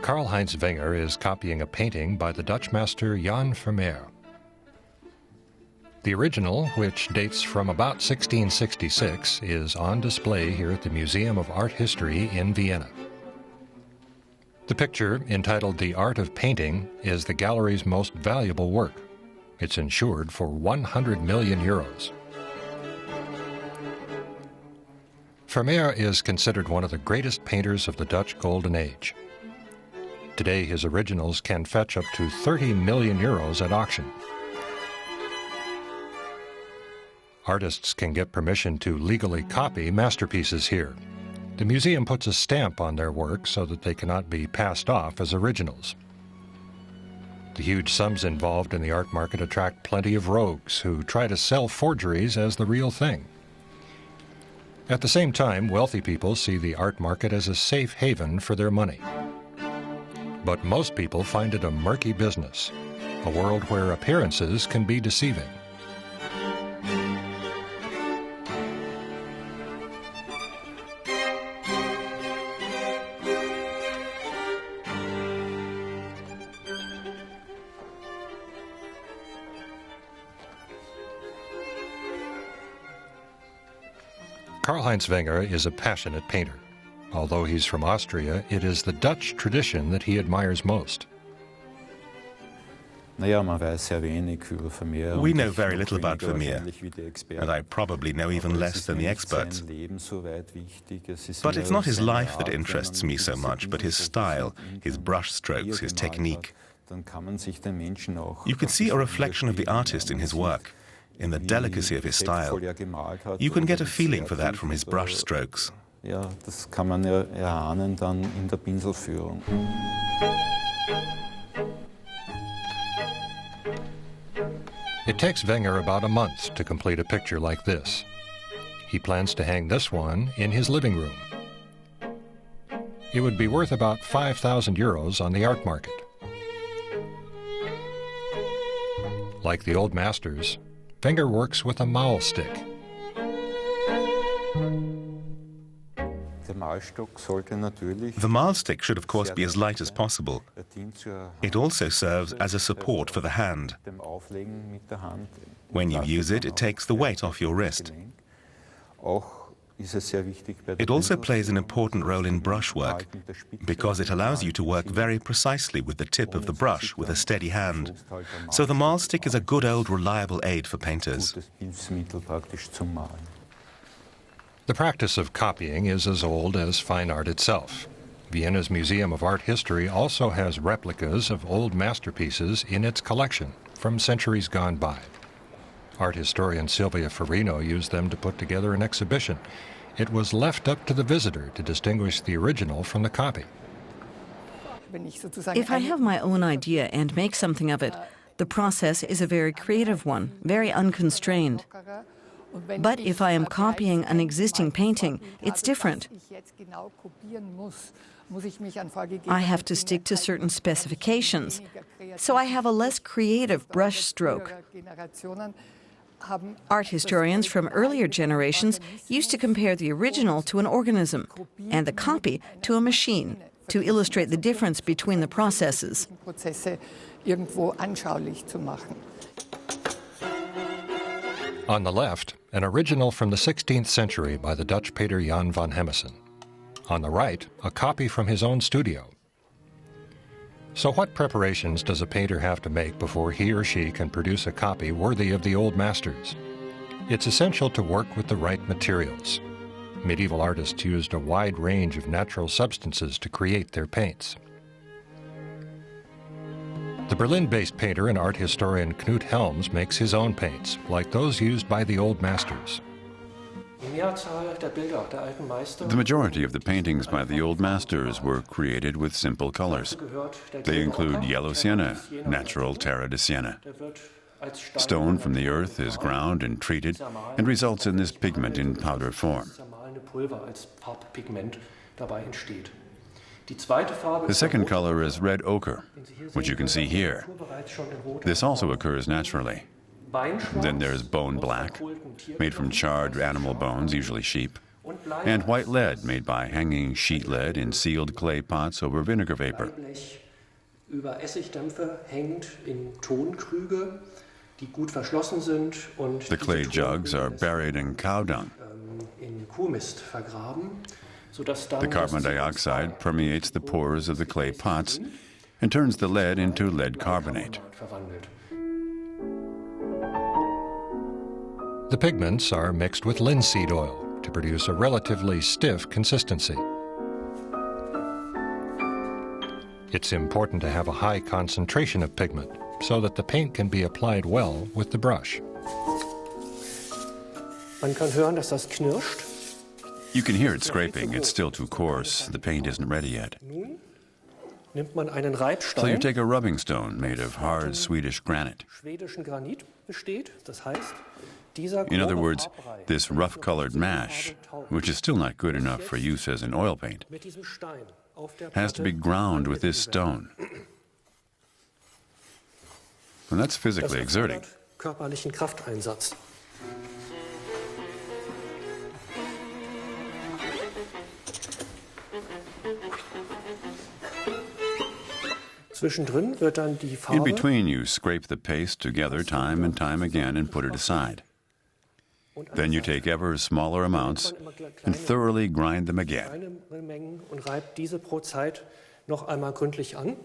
Karl-Heinz Wenger is copying a painting by the Dutch master Jan Vermeer. The original, which dates from about 1666, is on display here at the Museum of Art History in Vienna. The picture, entitled The Art of Painting, is the gallery's most valuable work. It's insured for 100 million euros. Vermeer is considered one of the greatest painters of the Dutch Golden Age. Today, his originals can fetch up to 30 million euros at auction. Artists can get permission to legally copy masterpieces here. The museum puts a stamp on their work so that they cannot be passed off as originals. The huge sums involved in the art market attract plenty of rogues who try to sell forgeries as the real thing. At the same time, wealthy people see the art market as a safe haven for their money. But most people find it a murky business, a world where appearances can be deceiving. Karl-Heinz Wenger is a passionate painter. Although he's from Austria, it is the Dutch tradition that he admires most. We know very little about Vermeer, and I probably know even less than the experts. But it's not his life that interests me so much, but his style, his brush strokes, his technique. You can see a reflection of the artist in his work, in the delicacy of his style. You can get a feeling for that from his brush strokes. Das kann man erahnen dann in der Pinselführung. It takes Wenger about a month to complete a picture like this. He plans to hang this one in his living room. It would be worth about 5,000 euros on the art market. Like the old masters, Wenger works with a maul stick. The maul stick should, of course, be as light as possible. It also serves as a support for the hand. When you use it, it takes the weight off your wrist. It also plays an important role in brushwork, because it allows you to work very precisely with the tip of the brush with a steady hand. So the maul stick is a good old reliable aid for painters. The practice of copying is as old as fine art itself. Vienna's Museum of Art History also has replicas of old masterpieces in its collection from centuries gone by. Art historian Silvia Farino used them to put together an exhibition. It was left up to the visitor to distinguish the original from the copy. If I have my own idea and make something of it, the process is a very creative one, very unconstrained. But if I am copying an existing painting, it's different. I have to stick to certain specifications, so I have a less creative brush stroke. Art historians from earlier generations used to compare the original to an organism and the copy to a machine to illustrate the difference between the processes. On the left, an original from the 16th century by the Dutch painter Jan van Hemissen. On the right, a copy from his own studio. So what preparations does a painter have to make before he or she can produce a copy worthy of the old masters? It's essential to work with the right materials. Medieval artists used a wide range of natural substances to create their paints. The Berlin-based painter and art historian Knut Helms makes his own paints, like those used by the old masters. The majority of the paintings by the old masters were created with simple colors. They include yellow sienna, natural terra de sienna. Stone from the earth is ground and treated and results in this pigment in powder form. The second color is red ochre, which you can see here. This also occurs naturally. Then there's bone black, made from charred animal bones, usually sheep. and white lead made by hanging sheet lead in sealed clay pots over vinegar vapor. Über Essigdämpfe hängt in Tonkrüge, die gut verschlossen sind, und the clay jugs are buried in cow dung. in Kuhmist vergraben, sodass dann The carbon dioxide permeates the pores of the clay pots and turns the lead into lead carbonate. verwandelt. The pigments are mixed with linseed oil to produce a relatively stiff consistency. It's important to have a high concentration of pigment so that the paint can be applied well with the brush. Man kann hören, dass das knirscht. You can hear it scraping. It's still too coarse. The paint isn't ready yet. Nun nimmt man einen So you Reibstein, take a rubbing stone made of hard Swedish granite. schwedischen Granit besteht. Das heißt, dieser In other grobe words, Farbbrei this rough-colored mash, which is still not good enough for use as an oil paint, mit diesem Stein auf der has to be Platte ground with this stone. And that's das physically exerting. erfordert körperlichen Krafteinsatz. Zwischendrin wird dann die In Farbe between, you scrape the paste together time and time again and put it aside. Then you take ever smaller amounts and thoroughly grind them again. kleine Mengen und reibt diese pro Zeit noch einmal gründlich an.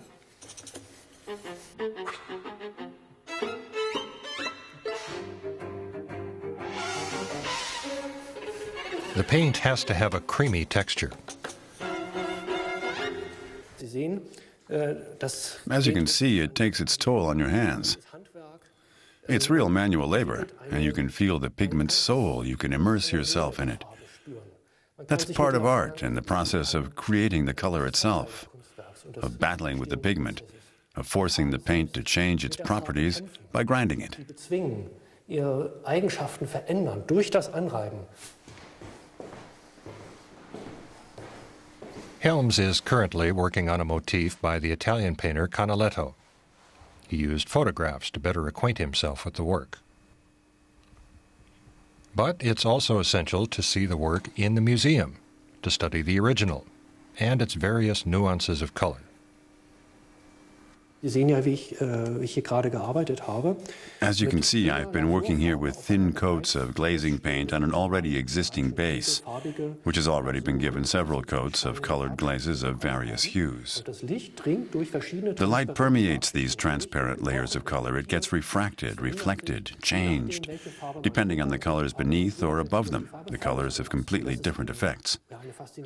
The paint has to have a creamy texture. Sie sehen, das As you can see, it takes its toll on your hands. Handwerk. It's real manual labor, and you can feel the pigment's soul. You can immerse yourself in it. That's part of art and the process of creating the color itself, of battling with the pigment, of forcing the paint to change its properties by grinding it. Die bezwingen, ihre Eigenschaften verändern durch das Anreiben. Helms is currently working on a motif by the Italian painter Canaletto. He used photographs to better acquaint himself with the work. But it's also essential to see the work in the museum, to study the original and its various nuances of color. Sie sehen ja, wie ich hier gerade gearbeitet habe. As you can see, I've been working here with thin coats of glazing paint on an already existing base, which has already been given several coats of colored glazes of various hues. Das Licht dringt durch verschiedene The light permeates these transparent layers of color. It gets refracted, reflected, changed. Depending on the colors beneath or above them, the colors have completely different effects.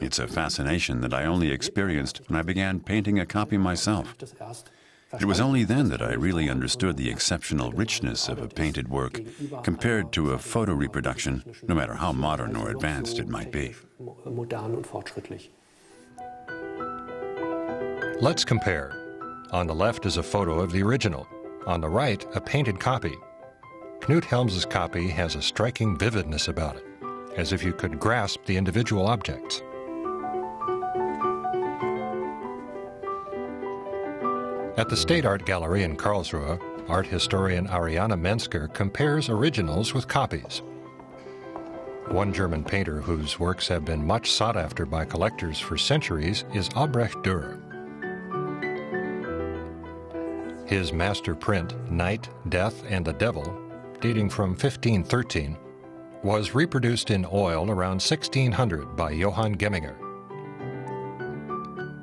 It's a fascination that I only experienced when I began painting a copy myself. das erst It was only then that I really understood the exceptional richness of a painted work compared to a photo reproduction, no matter how modern or advanced it might be. modern und fortschrittlich. Let's compare. On the left is a photo of the original. On the right, a painted copy. Knut Helms's copy has a striking vividness about it, as if you could grasp the individual objects. At the State Art Gallery in Karlsruhe, art historian Ariane Mensker compares originals with copies. One German painter whose works have been much sought after by collectors for centuries is Albrecht Dürer. His master print, Night, Death, and the Devil, dating from 1513, was reproduced in oil around 1600 by Johann Gemminger.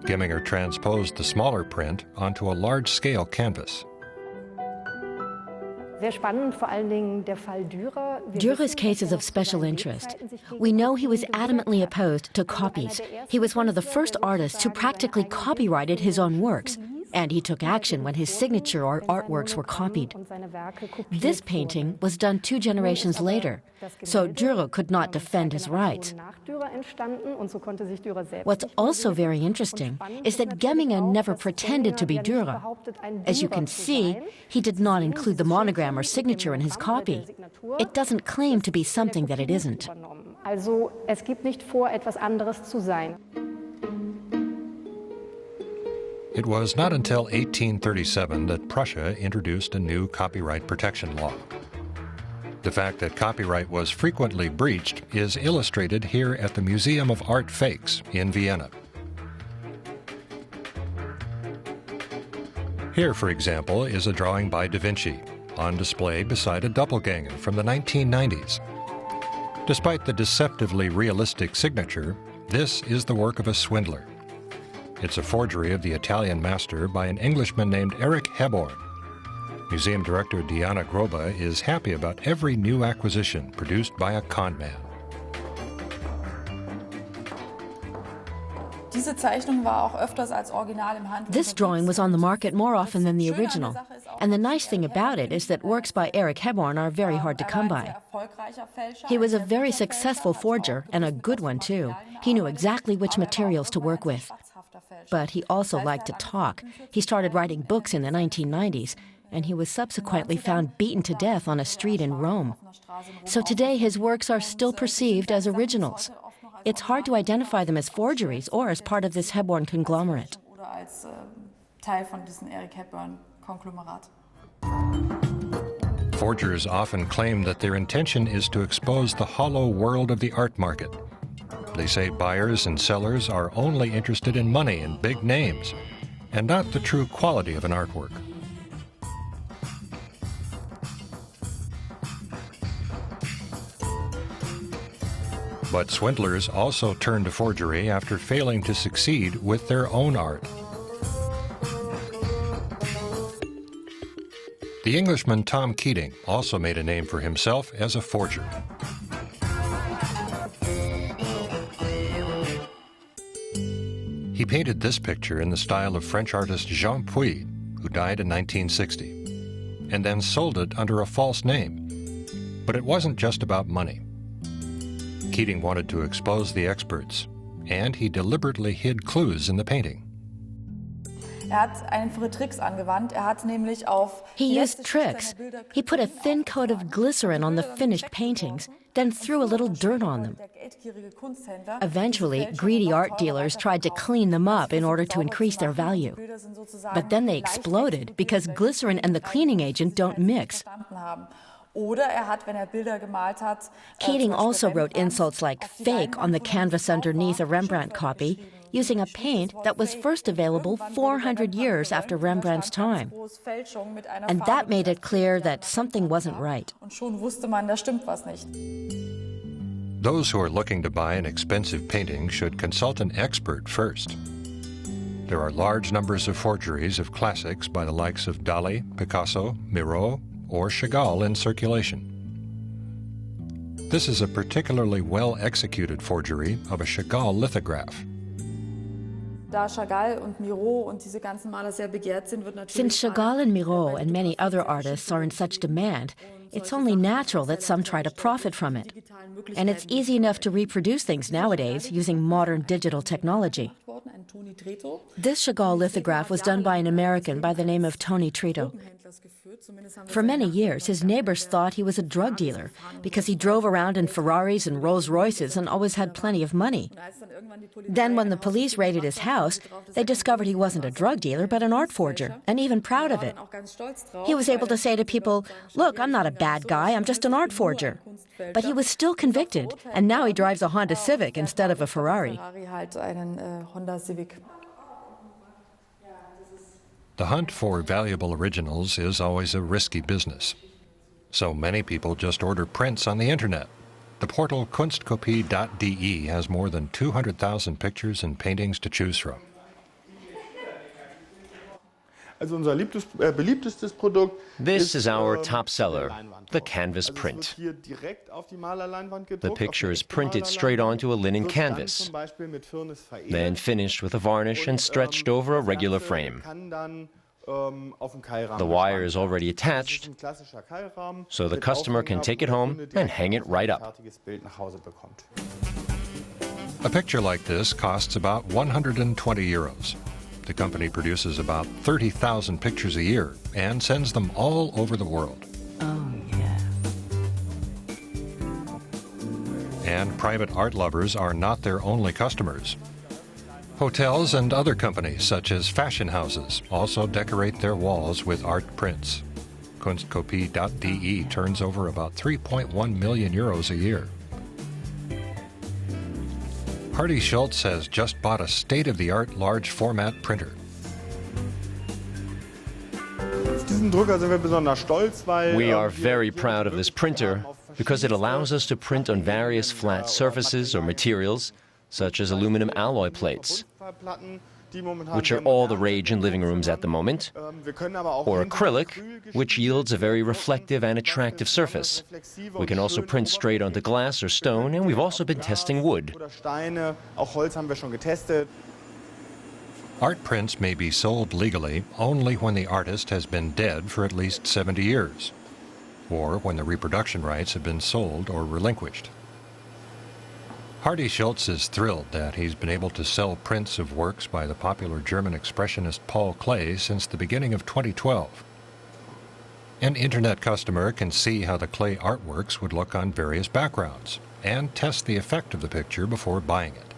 Gemminger transposed the smaller print onto a large-scale canvas. Dürer's case is of special interest. We know he was adamantly opposed to copies. He was one of the first artists who practically copyrighted his own works, and he took action when his signature or artworks were copied. This painting was done 2 generations later, so Dürer could not defend his rights. What's also very interesting is that Gemminger never pretended to be Dürer. As you can see, he did not include the monogram or signature in his copy. It doesn't claim to be something that it isn't. Also, es gibt nicht vor, etwas anderes zu sein. It was not until 1837 that Prussia introduced a new copyright protection law. The fact that copyright was frequently breached is illustrated here at the Museum of Art Fakes in Vienna. Here, for example, is a drawing by Da Vinci, on display beside a doppelganger from the 1990s. Despite the deceptively realistic signature, this is the work of a swindler. It's a forgery of the Italian master by an Englishman named Erich Hebborn. Museum director Diana Groba is happy about every new acquisition produced by a con man. This drawing was on the market more often than the original. And the nice thing about it is that works by Erich Hebborn are very hard to come by. He was a very successful forger, and a good one too. He knew exactly which materials to work with. But he also liked to talk. He started writing books in the 1990s, and he was subsequently found beaten to death on a street in Rome. So today his works are still perceived as originals. It's hard to identify them as forgeries or as part of this Hebborn conglomerate. Forgers often claim that their intention is to expose the hollow world of the art market. They say buyers and sellers are only interested in money and big names, and not the true quality of an artwork. But swindlers also turn to forgery after failing to succeed with their own art. The Englishman Tom Keating also made a name for himself as a forger. He painted this picture in the style of French artist Jean Puy, who died in 1960, and then sold it under a false name. But it wasn't just about money. Keating wanted to expose the experts, and he deliberately hid clues in the painting. He used tricks. He put a thin coat of glycerin on the finished paintings, then threw a little dirt on them. Eventually, greedy art dealers tried to clean them up in order to increase their value. But then they exploded because glycerin and the cleaning agent don't mix. Keating also wrote insults like fake on the canvas underneath a Rembrandt copy, using a paint that was first available 400 years after Rembrandt's time. And that made it clear that something wasn't right. Those who are looking to buy an expensive painting should consult an expert first. There are large numbers of forgeries of classics by the likes of Dali, Picasso, Miro, or Chagall in circulation. This is a particularly well-executed forgery of a Chagall lithograph. Since Chagall and Miro and many other artists are in such demand, it's only natural that some try to profit from it. And it's easy enough to reproduce things nowadays using modern digital technology. This Chagall lithograph was done by an American by the name of Tony Trito. For many years, his neighbors thought he was a drug dealer because he drove around in Ferraris and Rolls Royces and always had plenty of money. Then when the police raided his house, they discovered he wasn't a drug dealer but an art forger, and even proud of it. He was able to say to people, "Look, I'm not a bad guy, I'm just an art forger." But he was still convicted, and now he drives a Honda Civic instead of a Ferrari. The hunt for valuable originals is always a risky business. So many people just order prints on the internet. The portal Kunstkopie.de has more than 200,000 pictures and paintings to choose from. This is our top seller, the canvas print. The picture is printed straight onto a linen canvas, then finished with a varnish and stretched over a regular frame. The wire is already attached, so the customer can take it home and hang it right up. A picture like this costs about 120 euros. The company produces about 30,000 pictures a year and sends them all over the world. Oh, yeah. And private art lovers are not their only customers. Hotels and other companies, such as fashion houses, also decorate their walls with art prints. Kunstkopie.de turns over about 3.1 million euros a year. Hardy Schultz has just bought a state-of-the-art large format printer. We are very proud of this printer because it allows us to print on various flat surfaces or materials, such as aluminum alloy plates, which are all the rage in living rooms at the moment, or acrylic, which yields a very reflective and attractive surface. We can also print straight onto glass or stone, and we've also been testing wood. Art prints may be sold legally only when the artist has been dead for at least 70 years, or when the reproduction rights have been sold or relinquished. Hardy Schultz is thrilled that he's been able to sell prints of works by the popular German expressionist Paul Klee since the beginning of 2012. An internet customer can see how the Klee artworks would look on various backgrounds and test the effect of the picture before buying it.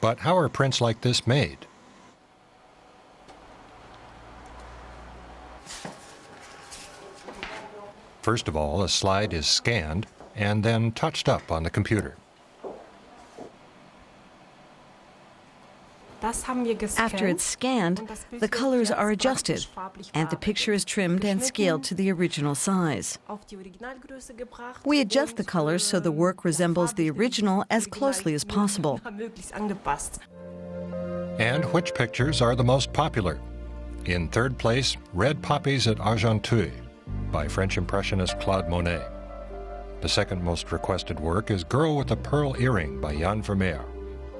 But how are prints like this made? First of all, a slide is scanned and then touched up on the computer. After it's scanned, the colors are adjusted, and the picture is trimmed and scaled to the original size. We adjust the colors so the work resembles the original as closely as possible. And which pictures are the most popular? In third place, Red Poppies at Argenteuil by French Impressionist Claude Monet. The second most requested work is Girl with a Pearl Earring by Jan Vermeer.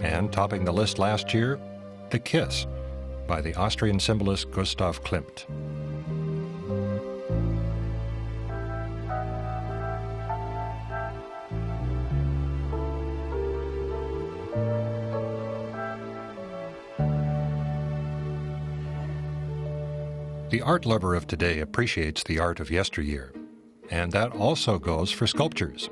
And topping the list last year, The Kiss by the Austrian symbolist Gustav Klimt. The art lover of today appreciates the art of yesteryear, and that also goes for sculptures.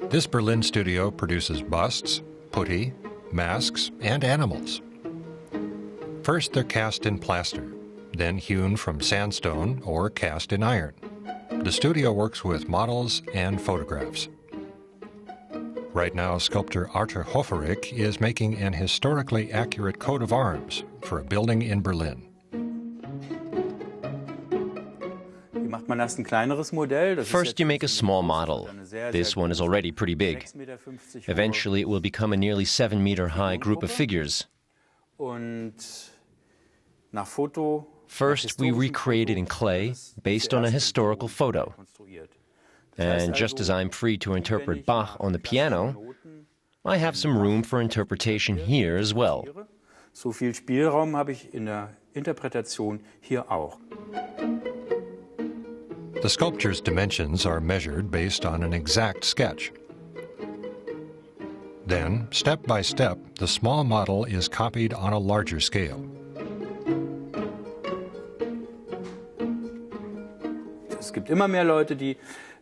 This Berlin studio produces busts, putti, masks, and animals. First, they're cast in plaster, then hewn from sandstone or cast in iron. The studio works with models and photographs. Right now, sculptor Arthur Hoferich is making an historically accurate coat of arms for a building in Berlin. First, you make a small model. This one is already pretty big. Eventually, it will become a nearly 7-meter-high group of figures. First, we recreate it in clay based on a historical photo. And just as I'm free to interpret Bach on the piano, I have some room for interpretation here as well. So viel Spielraum habe ich in der Interpretation hier auch. The sculpture's dimensions are measured based on an exact sketch. Then, step by step, the small model is copied on a larger scale.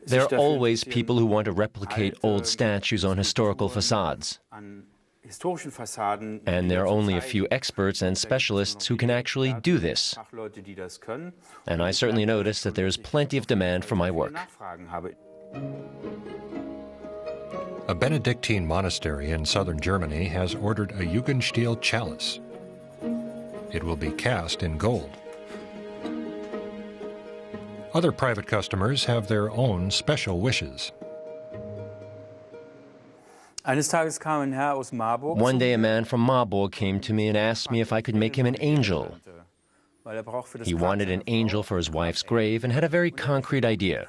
There are always people who want to replicate old statues on historical facades. And there are only a few experts and specialists who can actually do this. And I certainly notice that there is plenty of demand for my work. A Benedictine monastery in southern Germany has ordered a Jugendstil chalice. It will be cast in gold. Other private customers have their own special wishes. One day a man from Marburg came to me and asked me if I could make him an angel. He wanted an angel for his wife's grave and had a very concrete idea.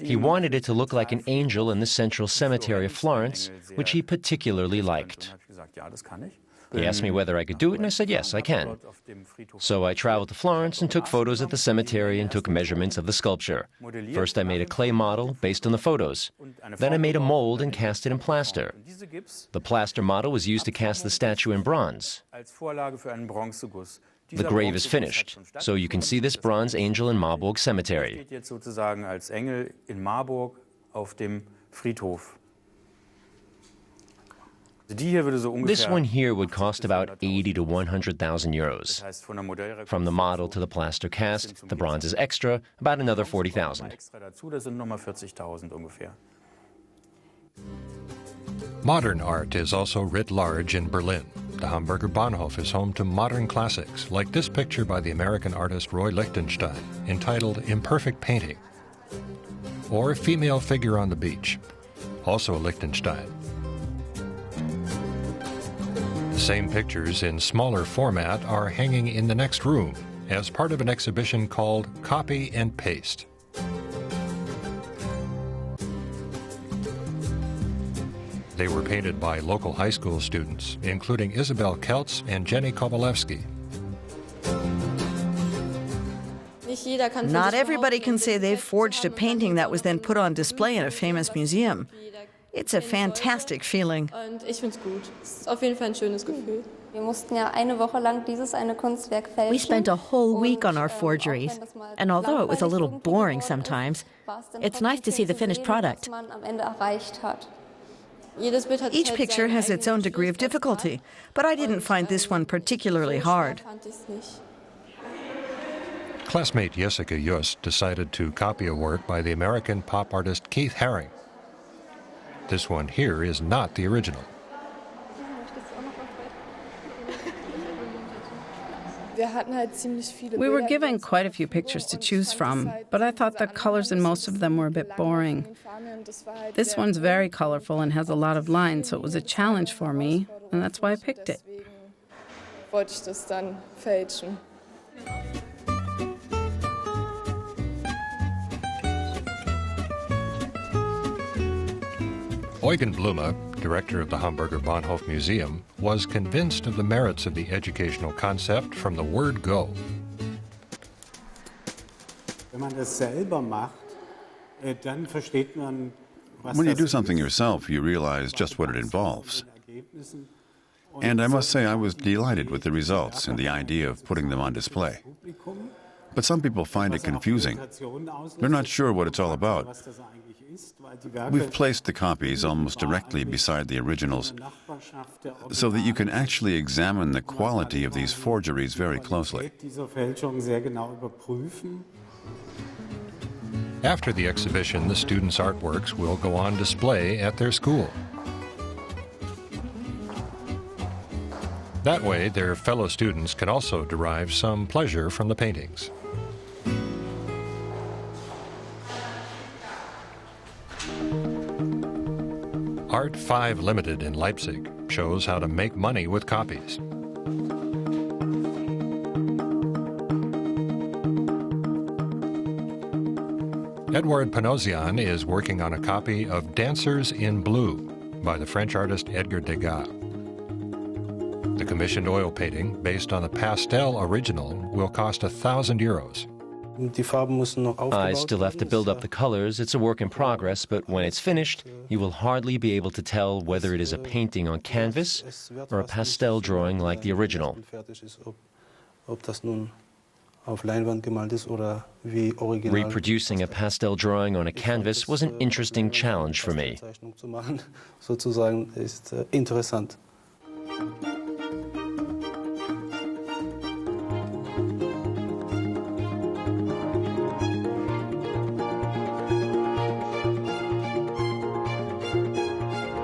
He wanted it to look like an angel in the central cemetery of Florence, which he particularly liked. He asked me whether I could do it, and I said, yes, I can. So I traveled to Florence and took photos at the cemetery and took measurements of the sculpture. First, I made a clay model based on the photos. Then I made a mold and cast it in plaster. The plaster model was used to cast the statue in bronze. The grave is finished, so you can see this bronze angel in Marburg Cemetery. This one here would cost about 80 to 100,000 euros. From the model to the plaster cast, the bronze is extra, about another 40,000. Modern art is also writ large in Berlin. The Hamburger Bahnhof is home to modern classics, like this picture by the American artist Roy Lichtenstein, entitled Imperfect Painting, or Female Figure on the Beach, also a Lichtenstein. The same pictures in smaller format are hanging in the next room as part of an exhibition called Copy and Paste. They were painted by local high school students, including Isabel Keltz and Jenny Kovalevsky. Not everybody can say they've forged a painting that was then put on display in a famous museum. It's a fantastic feeling. We spent a whole week on our forgeries, and although it was a little boring sometimes, it's nice to see the finished product. Each picture has its own degree of difficulty, but I didn't find this one particularly hard. Classmate Jessica Just decided to copy a work by the American pop artist Keith Haring. This one here is not the original. We were given quite a few pictures to choose from, but I thought the colors in most of them were a bit boring. This one's very colorful and has a lot of lines, so it was a challenge for me, and that's why I picked it. Eugen Blume, director of the Hamburger Bahnhof Museum, was convinced of the merits of the educational concept from the word go. When you do something yourself, you realize just what it involves. And I must say I was delighted with the results and the idea of putting them on display. But some people find it confusing. They're not sure what it's all about. We've placed the copies almost directly beside the originals so that you can actually examine the quality of these forgeries very closely. After the exhibition, the students' artworks will go on display at their school. That way, their fellow students can also derive some pleasure from the paintings. Art 5 Limited in Leipzig shows how to make money with copies. Edouard Panosian is working on a copy of Dancers in Blue by the French artist Edgar Degas. The commissioned oil painting, based on the pastel original, will cost 1,000 euros. I still have to build up the colors. It's a work in progress, but when it's finished, you will hardly be able to tell whether it is a painting on canvas or a pastel drawing like the original. Reproducing a pastel drawing on a canvas was an interesting challenge for me.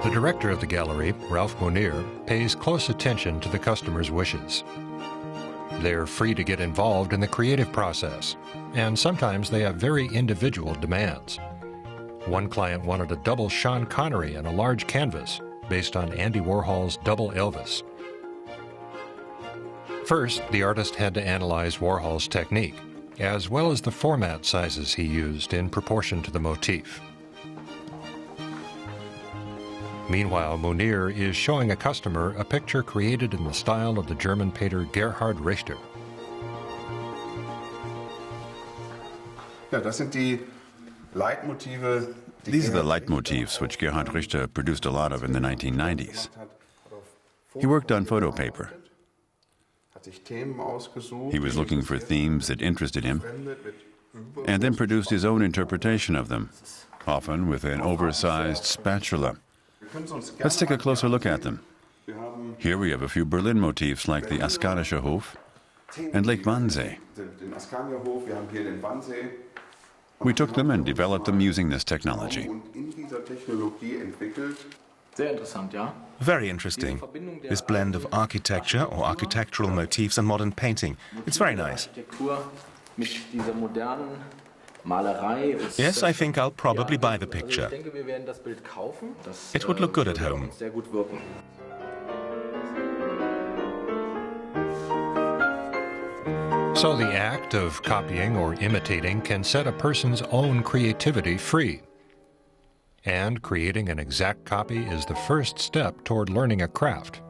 The director of the gallery, Ralph Munir, pays close attention to the customer's wishes. They're free to get involved in the creative process, and sometimes they have very individual demands. One client wanted a double Sean Connery on a large canvas based on Andy Warhol's Double Elvis. First, the artist had to analyze Warhol's technique, as well as the format sizes he used in proportion to the motif. Meanwhile, Munir is showing a customer a picture created in the style of the German painter Gerhard Richter. These are the leitmotifs which Gerhard Richter produced a lot of in the 1990s. He worked on photo paper. He was looking for themes that interested him, and then produced his own interpretation of them, often with an oversized spatula. Let's take a closer look at them. Here we have a few Berlin motifs like the Askarische Hof and Lake Wannsee. We took them and developed them using this technology. Very interesting. This blend of architecture or architectural motifs and modern painting. It's very nice. Yes, I think I'll probably buy the picture. It would look good at home. So the act of copying or imitating can set a person's own creativity free. And creating an exact copy is the first step toward learning a craft.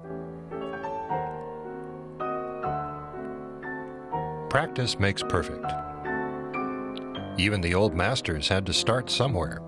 Practice makes perfect. Even the old masters had to start somewhere.